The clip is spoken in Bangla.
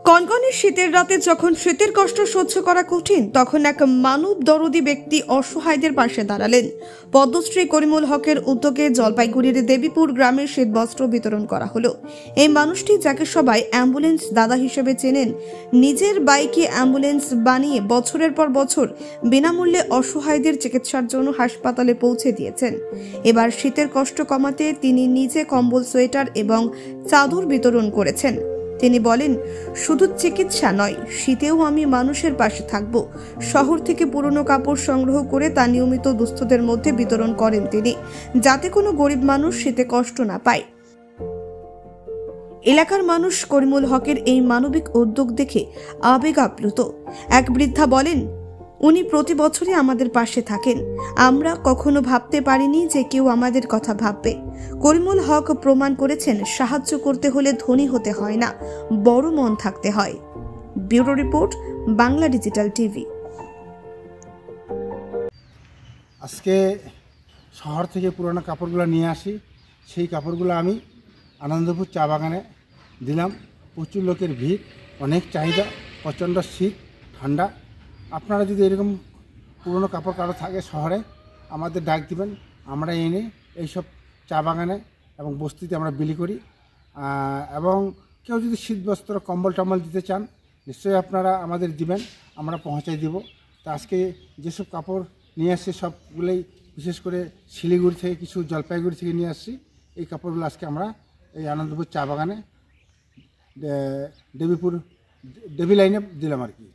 কনকনে শীতের রাতে যখন শীতের কষ্ট সহ্য করা কঠিন, তখন এক মানব দরদী ব্যক্তি অসহায়দের পাশে দাঁড়ালেন। পদ্মশ্রী করিমুল হকের উদ্যোগে জলপাইগুড়ির দেবীপুর গ্রামে শীতবস্ত্র বিতরণ করা হলো। এই মানুষটি, যাকে সবাই অ্যাম্বুলেন্স দাদা হিসেবে চেনেন, নিজের বাইকে অ্যাম্বুলেন্স বানিয়ে বছরের পর বছর বিনামূল্যে অসহায়দের চিকিৎসার জন্য হাসপাতালে পৌঁছে দিয়েছেন। এবার শীতের কষ্ট কমাতে তিনি নিজে কম্বল, সোয়েটার এবং চাদর বিতরণ করেছেন। তিনি বলেন, শুধু চিকিৎসা নয়, শীতেও আমি মানুষের পাশে থাকব। শহর থেকে পুরনো কাপড় সংগ্রহ করে তা নিয়মিত দুস্থদের মধ্যে বিতরণ করেন তিনি, যাতে কোনো গরিব মানুষ শীতে কষ্ট না পায়। এলাকার মানুষ করিমুল হকের এই মানবিক উদ্যোগ দেখে আবেগ আপ্লুত। এক বৃদ্ধা বলেন, উনি প্রতি বছরই আমাদের পাশে থাকেন। আমরা কখনো ভাবতে পারিনি যে কেউ আমাদের কথা ভাববে। করিমুল হক প্রমাণ করেছেন, সাহায্য করতে হলে ধনী হতে হয় না, বড় মন থাকতে হয়। Bureau report, Bangla digital TV. আজকে শহর থেকে পুরোনো কাপড়গুলো নিয়ে আসি। সেই কাপড়গুলো আমি আনন্দপুর চা বাগানে দিলাম। প্রচুর লোকের ভিড়, অনেক চাহিদা, প্রচণ্ড শীত, ঠান্ডা। আপনারা যদি এরকম পুরনো কাপড় কারো থাকে শহরে, আমাদের ডাক দিবেন। আমরা এনে এইসব চা বাগানে এবং বস্তিতে আমরা বিলি করি। এবং কেউ যদি শীতবস্ত্র, কম্বল টম্বল দিতে চান, নিশ্চয়ই আপনারা আমাদের দিবেন, আমরা পৌঁছাই দিব। তা আজকে যেসব কাপড় নিয়ে আসছি সবগুলোই বিশেষ করে শিলিগুড়ি থেকে, কিছু জলপাইগুড়ি থেকে নিয়ে আসছি। এই কাপড়গুলো আজকে আমরা এই আনন্দপুর চা বাগানে দেবীপুর দেবী লাইনে দিলাম আর কি।